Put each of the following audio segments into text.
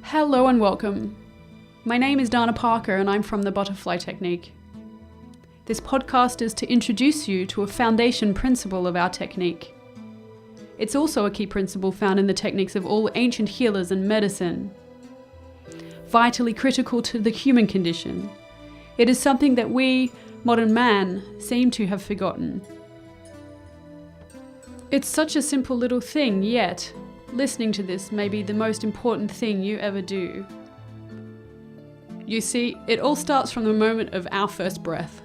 Hello and welcome. My name is Dana Parker and I'm from the Butterfly Technique. This podcast is to introduce you to a foundation principle of our technique. It's also a key principle found in the techniques of all ancient healers and medicine. Vitally critical to the human condition, it is something that we, modern man, seem to have forgotten. It's such a simple little thing, yet listening to this may be the most important thing you ever do. You see, it all starts from the moment of our first breath.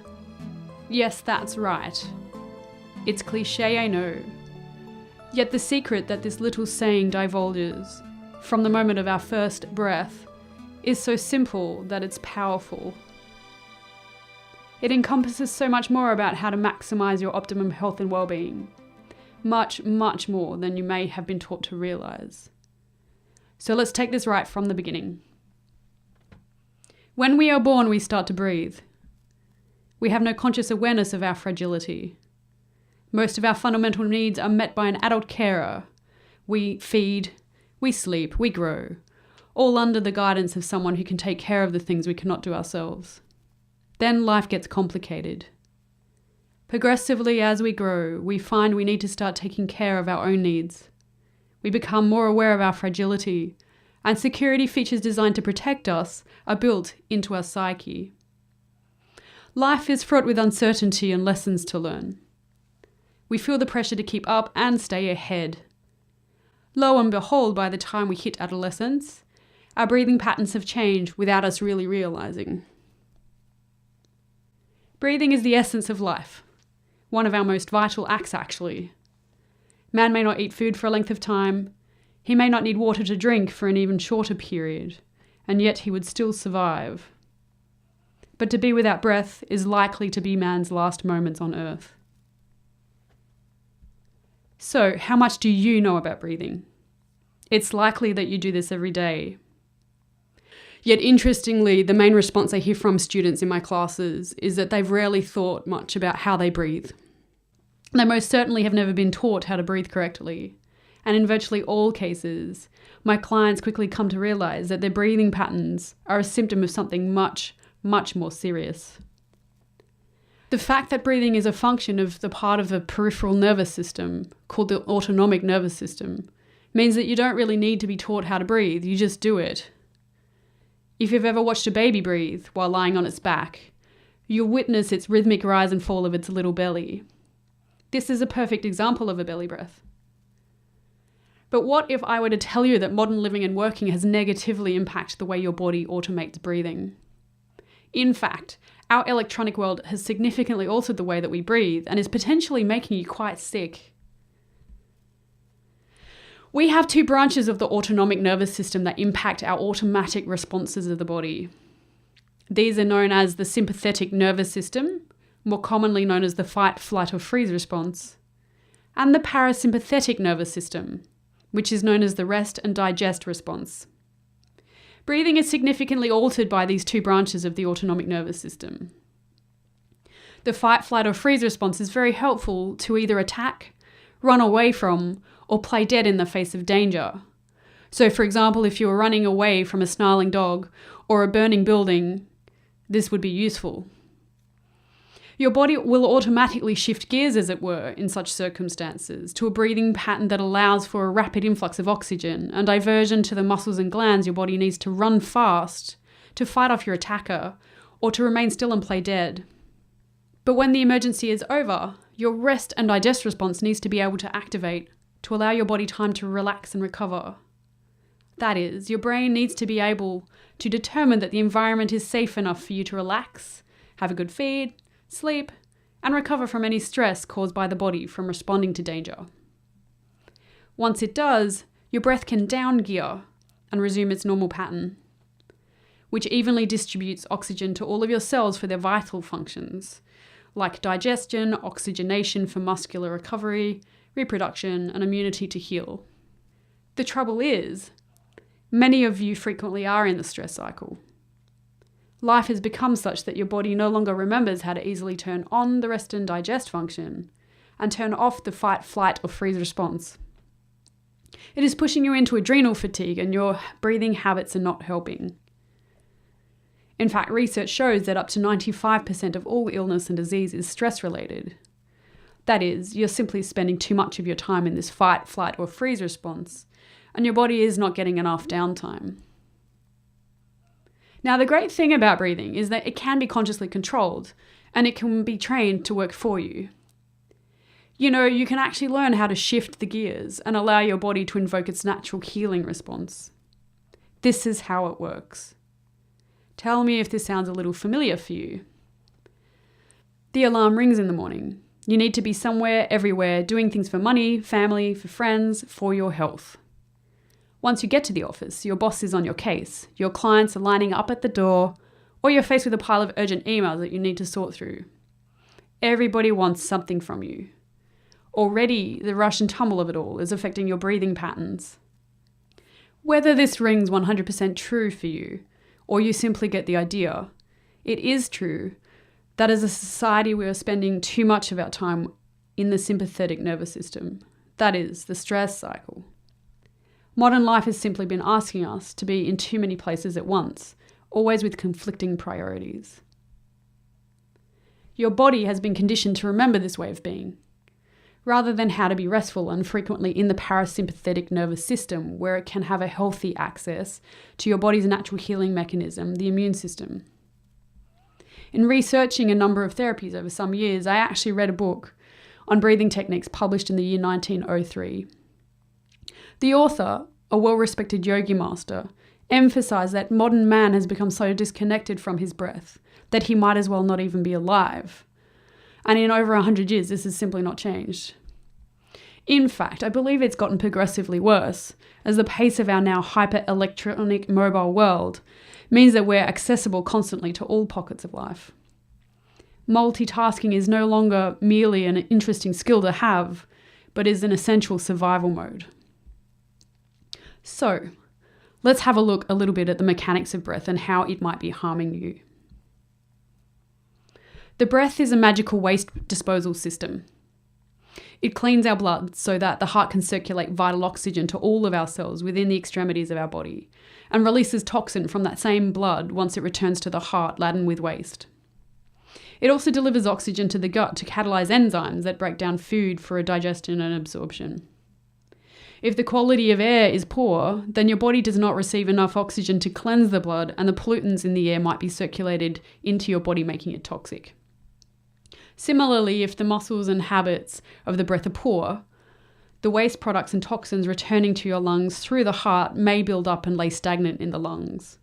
Yes, that's right. It's cliché, I know. Yet the secret that this little saying divulges, from the moment of our first breath, is so simple that it's powerful. It encompasses so much more about how to maximize your optimum health and well-being. Much, much more than you may have been taught to realize. So let's take this right from the beginning. When we are born, we start to breathe. We have no conscious awareness of our fragility. Most of our fundamental needs are met by an adult carer. We feed, we sleep, we grow, all under the guidance of someone who can take care of the things we cannot do ourselves. Then life gets complicated. Progressively, as we grow, we find we need to start taking care of our own needs. We become more aware of our fragility, and security features designed to protect us are built into our psyche. Life is fraught with uncertainty and lessons to learn. We feel the pressure to keep up and stay ahead. Lo and behold, by the time we hit adolescence, our breathing patterns have changed without us really realizing. Breathing is the essence of life. One of our most vital acts, actually. Man may not eat food for a length of time. He may not need water to drink for an even shorter period, and yet he would still survive. But to be without breath is likely to be man's last moments on earth. So, how much do you know about breathing? It's likely that you do this every day. Yet interestingly, the main response I hear from students in my classes is that they've rarely thought much about how they breathe. They most certainly have never been taught how to breathe correctly. And in virtually all cases, my clients quickly come to realize that their breathing patterns are a symptom of something much, much more serious. The fact that breathing is a function of the part of the peripheral nervous system, called the autonomic nervous system, means that you don't really need to be taught how to breathe, you just do it. If you've ever watched a baby breathe while lying on its back, you'll witness its rhythmic rise and fall of its little belly. This is a perfect example of a belly breath. But what if I were to tell you that modern living and working has negatively impacted the way your body automates breathing? In fact, our electronic world has significantly altered the way that we breathe and is potentially making you quite sick. We have two branches of the autonomic nervous system that impact our automatic responses of the body. These are known as the sympathetic nervous system, more commonly known as the fight, flight, or freeze response, and the parasympathetic nervous system, which is known as the rest and digest response. Breathing is significantly altered by these two branches of the autonomic nervous system. The fight, flight, or freeze response is very helpful to either attack, run away from, or play dead in the face of danger. So for example, if you were running away from a snarling dog or a burning building, this would be useful. Your body will automatically shift gears, as it were, in such circumstances, to a breathing pattern that allows for a rapid influx of oxygen and diversion to the muscles and glands your body needs to run fast, to fight off your attacker, or to remain still and play dead. But when the emergency is over, your rest and digest response needs to be able to activate to allow your body time to relax and recover. That is, your brain needs to be able to determine that the environment is safe enough for you to relax, have a good feed, sleep, and recover from any stress caused by the body from responding to danger. Once it does, your breath can down gear and resume its normal pattern, which evenly distributes oxygen to all of your cells for their vital functions, like digestion, oxygenation for muscular recovery, reproduction, and immunity to heal. The trouble is, many of you frequently are in the stress cycle. Life has become such that your body no longer remembers how to easily turn on the rest and digest function and turn off the fight, flight, or freeze response. It is pushing you into adrenal fatigue, and your breathing habits are not helping. In fact, research shows that up to 95% of all illness and disease is stress-related. That is, you're simply spending too much of your time in this fight, flight, or freeze response, and your body is not getting enough downtime. Now, the great thing about breathing is that it can be consciously controlled, and it can be trained to work for you. You can actually learn how to shift the gears and allow your body to invoke its natural healing response. This is how it works. Tell me if this sounds a little familiar for you. The alarm rings in the morning. You need to be somewhere, everywhere, doing things for money, family, for friends, for your health. Once you get to the office, your boss is on your case, your clients are lining up at the door, or you're faced with a pile of urgent emails that you need to sort through. Everybody wants something from you. Already, the rush and tumble of it all is affecting your breathing patterns. Whether this rings 100% true for you, or you simply get the idea, it is true that as a society we are spending too much of our time in the sympathetic nervous system. That is, the stress cycle. Modern life has simply been asking us to be in too many places at once, always with conflicting priorities. Your body has been conditioned to remember this way of being, rather than how to be restful and frequently in the parasympathetic nervous system, where it can have a healthy access to your body's natural healing mechanism, the immune system. In researching a number of therapies over some years, I actually read a book on breathing techniques published in the year 1903. The author, a well-respected yogi master, emphasized that modern man has become so disconnected from his breath that he might as well not even be alive. And in over 100 years, this has simply not changed. In fact, I believe it's gotten progressively worse, as the pace of our now hyper-electronic mobile world means that we're accessible constantly to all pockets of life. Multitasking is no longer merely an interesting skill to have, but is an essential survival mode. So, let's have a look a little bit at the mechanics of breath and how it might be harming you. The breath is a magical waste disposal system. It cleans our blood so that the heart can circulate vital oxygen to all of our cells within the extremities of our body, and releases toxin from that same blood once it returns to the heart laden with waste. It also delivers oxygen to the gut to catalyze enzymes that break down food for digestion and absorption. If the quality of air is poor, then your body does not receive enough oxygen to cleanse the blood, and the pollutants in the air might be circulated into your body, making it toxic. Similarly, if the muscles and habits of the breath are poor, the waste products and toxins returning to your lungs through the heart may build up and lay stagnant in the lungs.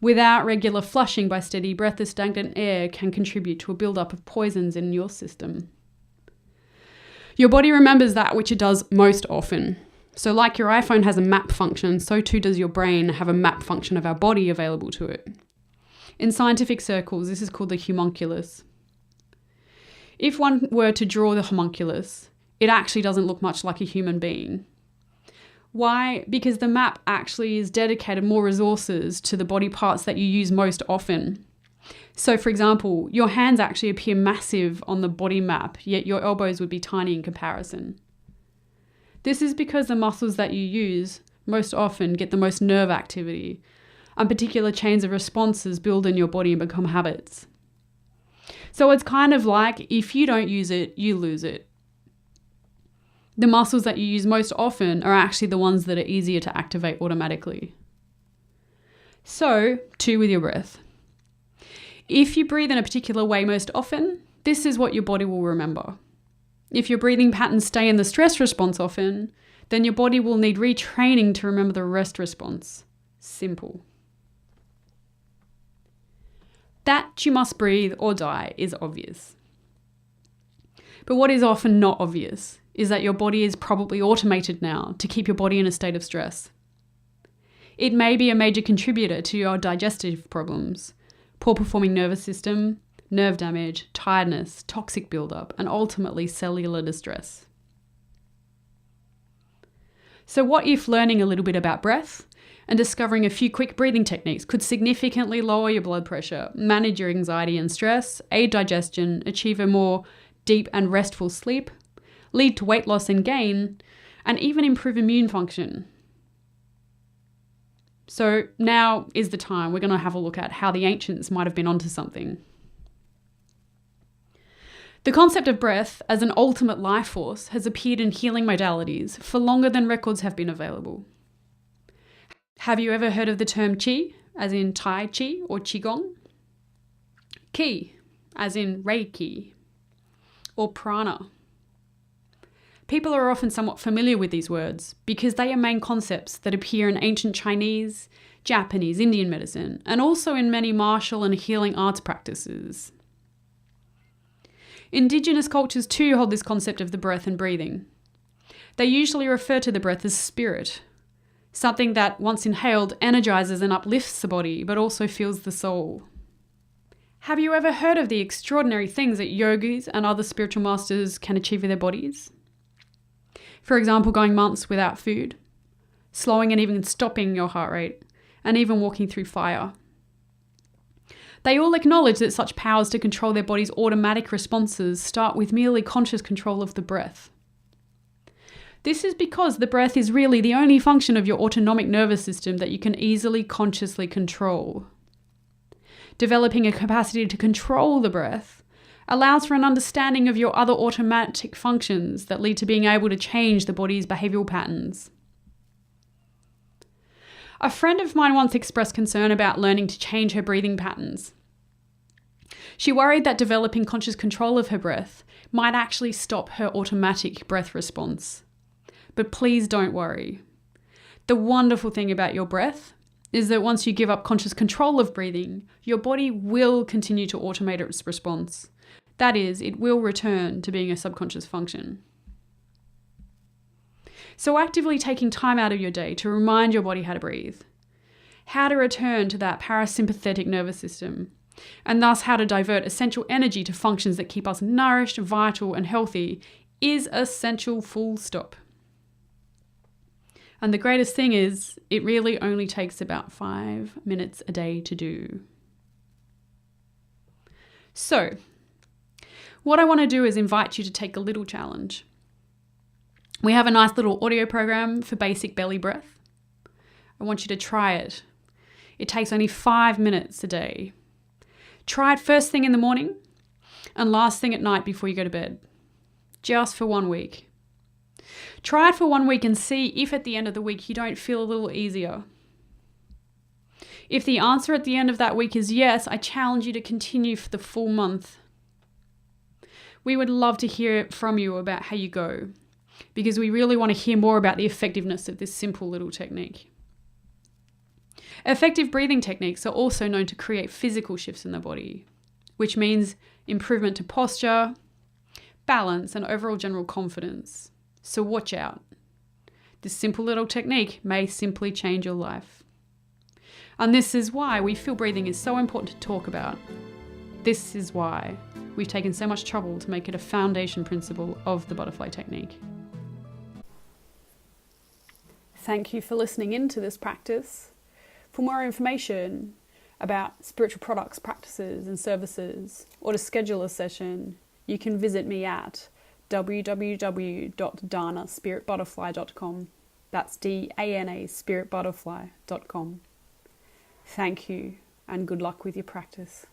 Without regular flushing by steady breath, the stagnant air can contribute to a build-up of poisons in your system. Your body remembers that which it does most often. So like your iPhone has a map function, so too does your brain have a map function of our body available to it. In scientific circles, this is called the homunculus. If one were to draw the homunculus, it actually doesn't look much like a human being. Why? Because the map actually is dedicated more resources to the body parts that you use most often. So for example, your hands actually appear massive on the body map, yet your elbows would be tiny in comparison. This is because the muscles that you use most often get the most nerve activity, and particular chains of responses build in your body and become habits. So it's kind of like if you don't use it, you lose it. The muscles that you use most often are actually the ones that are easier to activate automatically. So, too with your breath. If you breathe in a particular way most often, this is what your body will remember. If your breathing patterns stay in the stress response often, then your body will need retraining to remember the rest response. Simple. That you must breathe or die is obvious. But what is often not obvious is that your body is probably automated now to keep your body in a state of stress. It may be a major contributor to your digestive problems, poor performing nervous system, nerve damage, tiredness, toxic buildup, and ultimately cellular distress. So what if learning a little bit about breath and discovering a few quick breathing techniques could significantly lower your blood pressure, manage your anxiety and stress, aid digestion, achieve a more deep and restful sleep, lead to weight loss and gain, and even improve immune function. So now is the time we're going to have a look at how the ancients might have been onto something. The concept of breath as an ultimate life force has appeared in healing modalities for longer than records have been available. Have you ever heard of the term qi, as in Tai Chi or Qigong? Qi, as in Reiki, or prana. People are often somewhat familiar with these words because they are main concepts that appear in ancient Chinese, Japanese, Indian medicine, and also in many martial and healing arts practices. Indigenous cultures too hold this concept of the breath and breathing. They usually refer to the breath as spirit, something that, once inhaled, energizes and uplifts the body, but also fuels the soul. Have you ever heard of the extraordinary things that yogis and other spiritual masters can achieve with their bodies? For example, going months without food, slowing and even stopping your heart rate, and even walking through fire. They all acknowledge that such powers to control their body's automatic responses start with merely conscious control of the breath. This is because the breath is really the only function of your autonomic nervous system that you can easily consciously control. Developing a capacity to control the breath allows for an understanding of your other automatic functions that lead to being able to change the body's behavioural patterns. A friend of mine once expressed concern about learning to change her breathing patterns. She worried that developing conscious control of her breath might actually stop her automatic breath response. But please don't worry. The wonderful thing about your breath is that once you give up conscious control of breathing, your body will continue to automate its response. That is, it will return to being a subconscious function. So actively taking time out of your day to remind your body how to breathe, how to return to that parasympathetic nervous system, and thus how to divert essential energy to functions that keep us nourished, vital, and healthy is essential, full stop. And the greatest thing is, it really only takes about 5 minutes a day to do. So, what I want to do is invite you to take a little challenge. We have a nice little audio program for basic belly breath. I want you to try it. It takes only 5 minutes a day. Try it first thing in the morning and last thing at night before you go to bed. Just for 1 week. Try it for 1 week and see if at the end of the week you don't feel a little easier. If the answer at the end of that week is yes, I challenge you to continue for the full month. We would love to hear from you about how you go, because we really want to hear more about the effectiveness of this simple little technique. Effective breathing techniques are also known to create physical shifts in the body, which means improvement to posture, balance, and overall general confidence. So watch out. This simple little technique may simply change your life. And this is why we feel breathing is so important to talk about. This is why we've taken so much trouble to make it a foundation principle of the butterfly technique. Thank you for listening into this practice. For more information about spiritual products, practices and services, or to schedule a session, you can visit me at www.danaspiritbutterfly.com. That's DANA spiritbutterfly.com. Thank you and good luck with your practice.